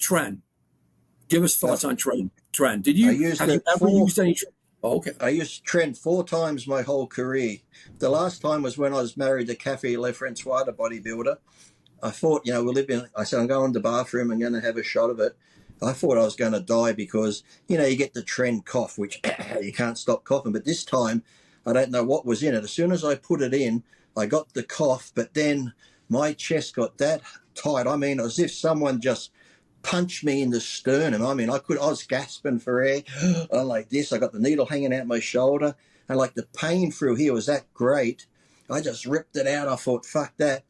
TREN. Give us thoughts on TREN. TREN. Have you ever used any? Oh, okay. I used TREN 4 times my whole career. The last time was when I was married to Cafe Le Francois, the bodybuilder. I thought, I said, I'm going to the bathroom, I'm going to have a shot of it. I thought I was going to die because, you get the TREN cough, which you can't stop coughing. But this time, I don't know what was in it. As soon as I put it in, I got the cough, but then my chest got that tight. I mean, as if someone just punched me in the sternum. I mean, I was gasping for air. I'm like this. I got the needle hanging out my shoulder. And like the pain through here was that great. I just ripped it out. I thought, fuck that.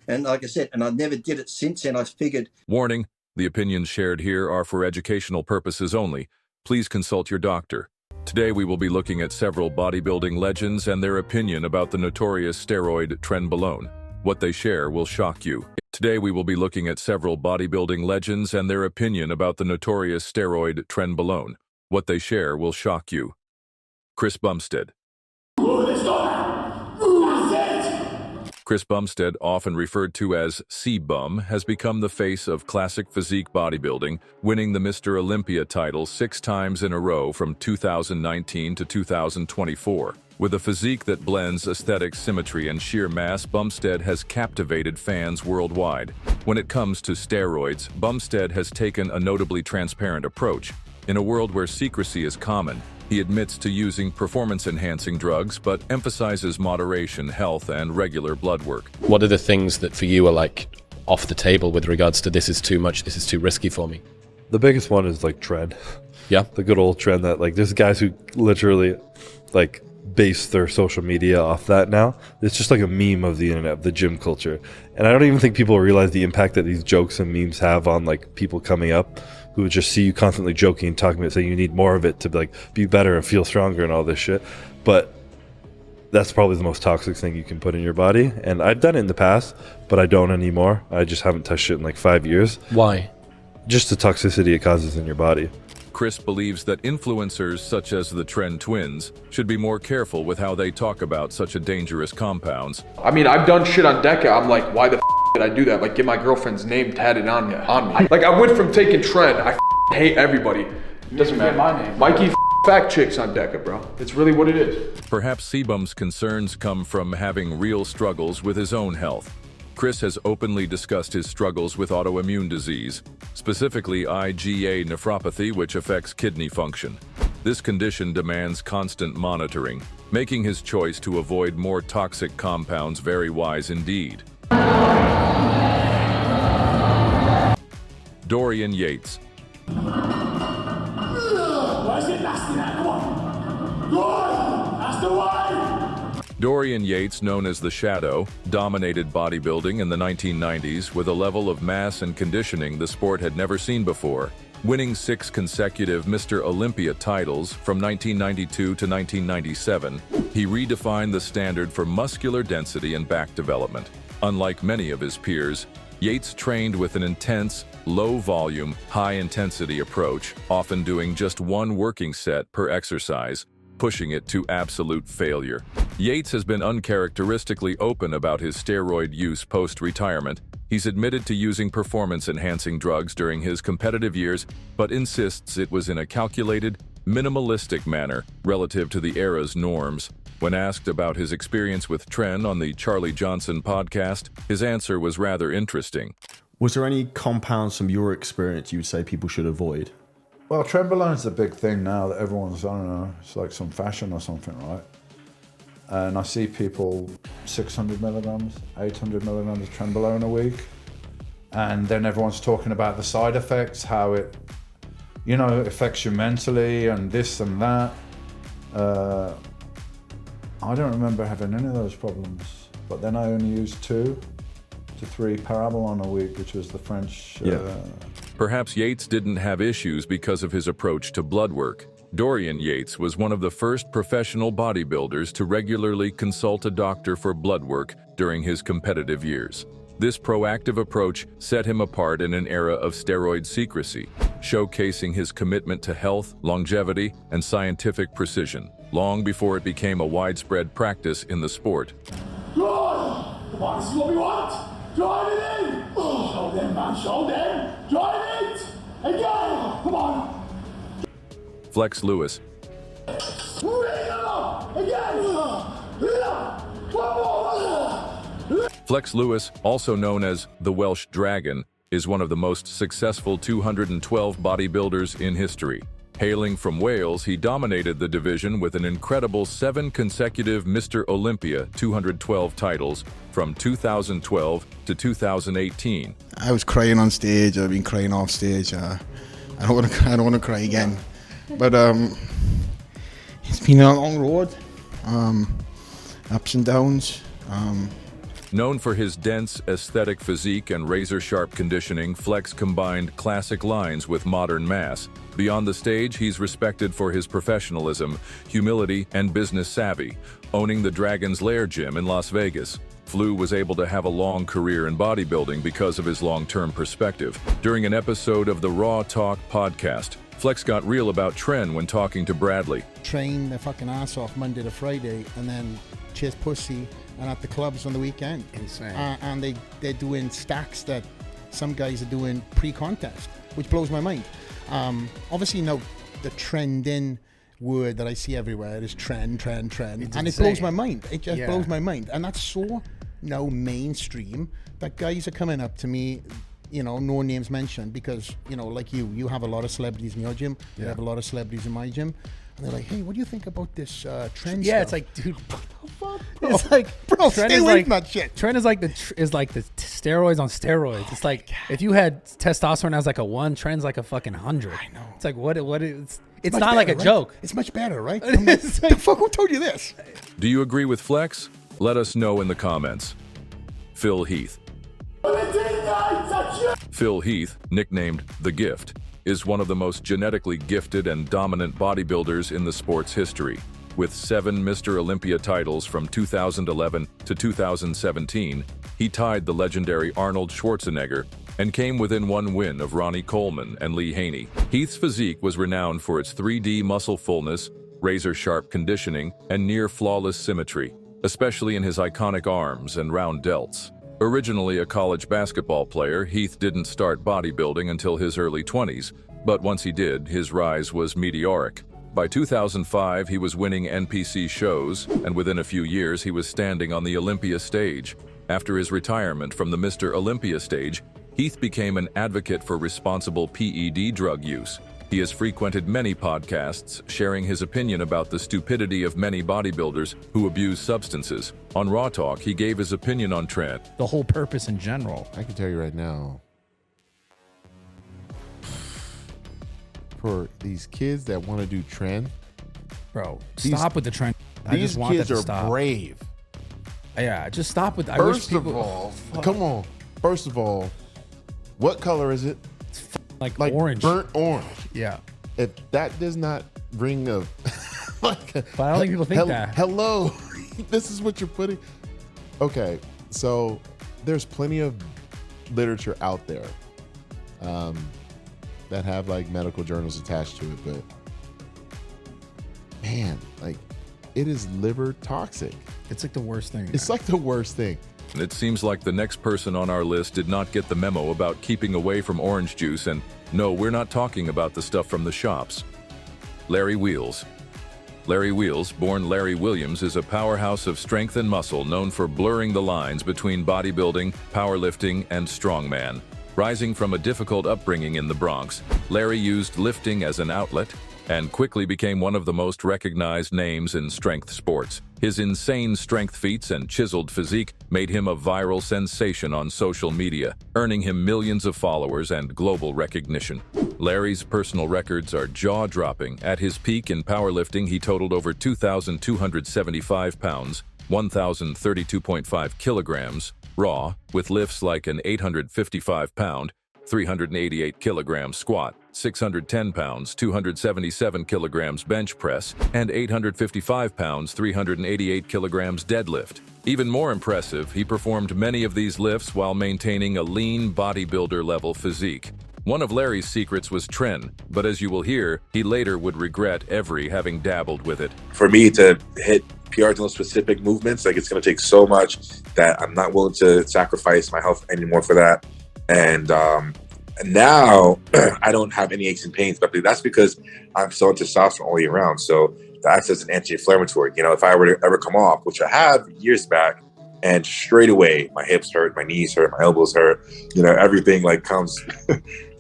And like I said, and I never did it since then. I figured. Warning, the opinions shared here are for educational purposes only. Please consult your doctor. Today we will be looking at several bodybuilding legends and their opinion about the notorious steroid trenbolone. What they share will shock you. Today we will be looking at several bodybuilding legends and their opinion about the notorious steroid trenbolone. What they share will shock you. Chris Bumstead. Chris Bumstead, often referred to as C-Bum, has become the face of classic physique bodybuilding, winning the Mr. Olympia title 6 times in a row from 2019 to 2024. With a physique that blends aesthetic symmetry and sheer mass, Bumstead has captivated fans worldwide. When it comes to steroids, Bumstead has taken a notably transparent approach. In a world where secrecy is common, he admits to using performance-enhancing drugs, but emphasizes moderation, health, and regular blood work. What are the things that for you are like off the table with regards to this is too much, this is too risky for me? The biggest one is like TREN. Yeah. The good old TREN that like there's guys who literally like base their social media off that now. It's just like a meme of the internet, of the gym culture. And I don't even think people realize the impact that these jokes and memes have on like people coming up who would just see you constantly joking and talking about saying you need more of it to like be better and feel stronger and all this shit. But that's probably the most toxic thing you can put in your body. And I've done it in the past, but I don't anymore. I just haven't touched it in like 5 years. Why? Just the toxicity it causes in your body. Chris believes that influencers such as the TREN twins should be more careful with how they talk about such a dangerous compounds. I mean, I've done shit on Deca. I'm like, why the did I do that? Like, get my girlfriend's name tatted on me. Like, I went from taking TREN. I hate everybody. It doesn't matter. My name. Mikey fact chicks on Deca, bro. It's really what it is. Perhaps C-Bum's concerns come from having real struggles with his own health. Chris has openly discussed his struggles with autoimmune disease, specifically IgA nephropathy, which affects kidney function. This condition demands constant monitoring, making his choice to avoid more toxic compounds very wise indeed. Dorian Yates. Dorian Yates, known as The Shadow, dominated bodybuilding in the 1990s with a level of mass and conditioning the sport had never seen before, winning 6 consecutive Mr. Olympia titles from 1992 to 1997. He redefined the standard for muscular density and back development. Unlike many of his peers, Yates trained with an intense, low-volume, high-intensity approach, often doing just 1 working set per exercise, pushing it to absolute failure. Yates has been uncharacteristically open about his steroid use post-retirement. He's admitted to using performance-enhancing drugs during his competitive years, but insists it was in a calculated, minimalistic manner relative to the era's norms. When asked about his experience with TREN on the Charlie Johnson podcast, his answer was rather interesting. Was there any compounds from your experience you would say people should avoid? Well, trenbolone's a big thing now that everyone's, I don't know, it's like some fashion or something, right? And I see people 600 milligrams, 800 milligrams of trenbolone a week. And then everyone's talking about the side effects, how it, affects you mentally and this and that. I don't remember having any of those problems. But then I only used 2 to 3 Parabolon a week, which was the French. Perhaps Yates didn't have issues because of his approach to blood work. Dorian Yates was one of the first professional bodybuilders to regularly consult a doctor for blood work during his competitive years. This proactive approach set him apart in an era of steroid secrecy, showcasing his commitment to health, longevity, and scientific precision, long before it became a widespread practice in the sport. Good! Come on, this is what we want! Drive it in! Show them, man, show them! Drive it! Flex Lewis. Flex Lewis, also known as the Welsh Dragon, is one of the most successful 212 bodybuilders in history. Hailing from Wales, he dominated the division with an incredible 7 consecutive Mr. Olympia 212 titles from 2012 to 2018. I was crying on stage. I've been crying off stage. I don't want to cry again. But it's been a long road, ups and downs. Known for his dense, aesthetic physique and razor-sharp conditioning, Flex combined classic lines with modern mass. Beyond the stage, he's respected for his professionalism, humility, and business savvy, owning the Dragon's Lair gym in Las Vegas. Flew was able to have a long career in bodybuilding because of his long-term perspective. During an episode of the Raw Talk podcast, Flex got real about TREN when talking to Bradley. Train their fucking ass off Monday to Friday and then chase pussy and at the clubs on the weekend. Insane. And they're doing stacks that some guys are doing pre-contest, which blows my mind. Obviously, now the trending word that I see everywhere is trend. And it blows my mind. It just blows my mind. And that's so now mainstream that guys are coming up to me, you know, no names mentioned, because, you know, like you have a lot of celebrities in your gym. You have a lot of celebrities in my gym. And they're like, hey, what do you think about this trend stuff? It's like, dude, it's like, bro, stay away from that shit. Trend is like the steroids on steroids. It's like, if you had testosterone as like a 1, trend's like a fucking 100. I know. It's like, what it's not better, like a right? joke. It's much better, right? I'm like, the fuck, who told you this? Do you agree with Flex? Let us know in the comments. Phil Heath. Phil Heath, nicknamed The Gift, is one of the most genetically gifted and dominant bodybuilders in the sport's history. With 7 Mr. Olympia titles from 2011 to 2017, he tied the legendary Arnold Schwarzenegger and came within 1 win of Ronnie Coleman and Lee Haney. Heath's physique was renowned for its 3D muscle fullness, razor-sharp conditioning, and near-flawless symmetry, especially in his iconic arms and round delts. Originally a college basketball player, Heath didn't start bodybuilding until his early 20s, but once he did, his rise was meteoric. By 2005, he was winning NPC shows, and within a few years, he was standing on the Olympia stage. After his retirement from the Mr. Olympia stage, Heath became an advocate for responsible PED drug use. He has frequented many podcasts, sharing his opinion about the stupidity of many bodybuilders who abuse substances. On Raw Talk, he gave his opinion on TREN. The whole purpose in general. I can tell you right now, for these kids that want to do TREN, bro, stop with the trend. I These just want kids that to are stop. brave. Yeah, just stop with. First of all, come on. First of all, what color is it? Like orange, burnt orange. Yeah. If that does not ring a, like, But I don't think people think that. Hello, this is what you're putting. Okay, so there's plenty of literature out there that have like medical journals attached to it, but man, like, it is liver toxic. It's like the worst thing. It's like the worst thing. It seems like the next person on our list did not get the memo about keeping away from orange juice, and no, we're not talking about the stuff from the shops. Larry Wheels. Larry Wheels, born Larry Williams, is a powerhouse of strength and muscle known for blurring the lines between bodybuilding, powerlifting, and strongman. Rising from a difficult upbringing in the Bronx, Larry used lifting as an outlet and quickly became one of the most recognized names in strength sports. His insane strength feats and chiseled physique made him a viral sensation on social media, earning him millions of followers and global recognition. Larry's personal records are jaw-dropping. At his peak in powerlifting, he totaled over 2,275 pounds, 1,032.5 kilograms, raw, with lifts like an 855-pound, 388 kilogram squat, 610 pounds, 277 kilograms bench press, and 855 pounds, 388 kilograms deadlift. Even more impressive, he performed many of these lifts while maintaining a lean bodybuilder-level physique. One of Larry's secrets was TREN, but as you will hear, he later would regret having dabbled with it. For me to hit PRs in those specific movements, like, it's going to take so much that I'm not willing to sacrifice my health anymore for that. And now I don't have any aches and pains, but that's because I'm so into testosterone all year round. So that's as an anti-inflammatory. You know, if I were to ever come off, which I have years back, and straight away my hips hurt, my knees hurt, my elbows hurt, you know, everything like comes.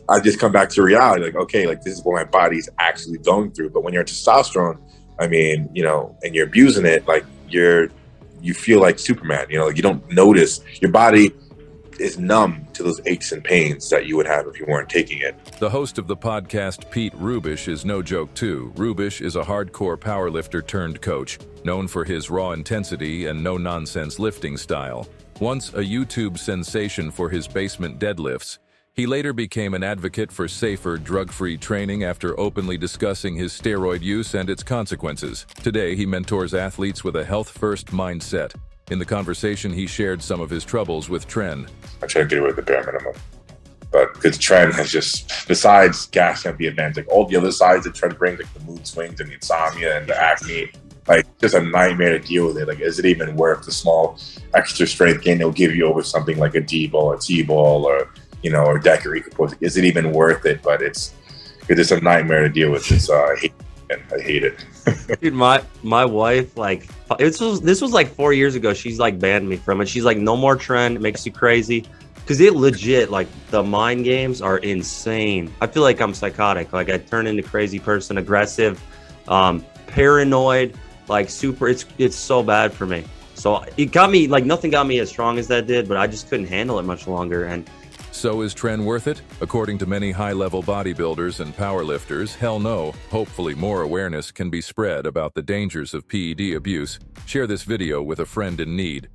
I just come back to reality, like, okay, like this is what my body's actually going through. But when you're on testosterone, I mean, you know, and you're abusing it, like you feel like Superman. You know, like you don't notice, your body is numb to those aches and pains that you would have if you weren't taking it. The host of the podcast, Pete Rubish, is no joke too. Rubish is a hardcore powerlifter turned coach, known for his raw intensity and no-nonsense lifting style. Once a YouTube sensation for his basement deadlifts, he later became an advocate for safer, drug-free training after openly discussing his steroid use and its consequences. Today, he mentors athletes with a health-first mindset. In the conversation, he shared some of his troubles with TREN. I try to get away with the bare minimum. But because TREN has just, besides gas can be advanced, like all the other sides that TREN brings, like the mood swings and the insomnia and the acne, like just a nightmare to deal with it. Like, is it even worth the small extra strength gain they'll give you over something like a D-ball, a T-ball, or, you know, or DECA recomposing? Is it even worth it? But it's a nightmare to deal with. It's, I hate it. Dude, my wife, like, this was like 4 years ago. She's like banned me from it. She's like, no more TREN. It makes you crazy. Because it legit, like, the mind games are insane. I feel like I'm psychotic. Like, I turn into crazy person, aggressive, paranoid, like super. It's so bad for me. So it got me, like, nothing got me as strong as that did, but I just couldn't handle it much longer. And so is TREN worth it? According to many high-level bodybuilders and powerlifters, hell no. Hopefully more awareness can be spread about the dangers of PED abuse. Share this video with a friend in need.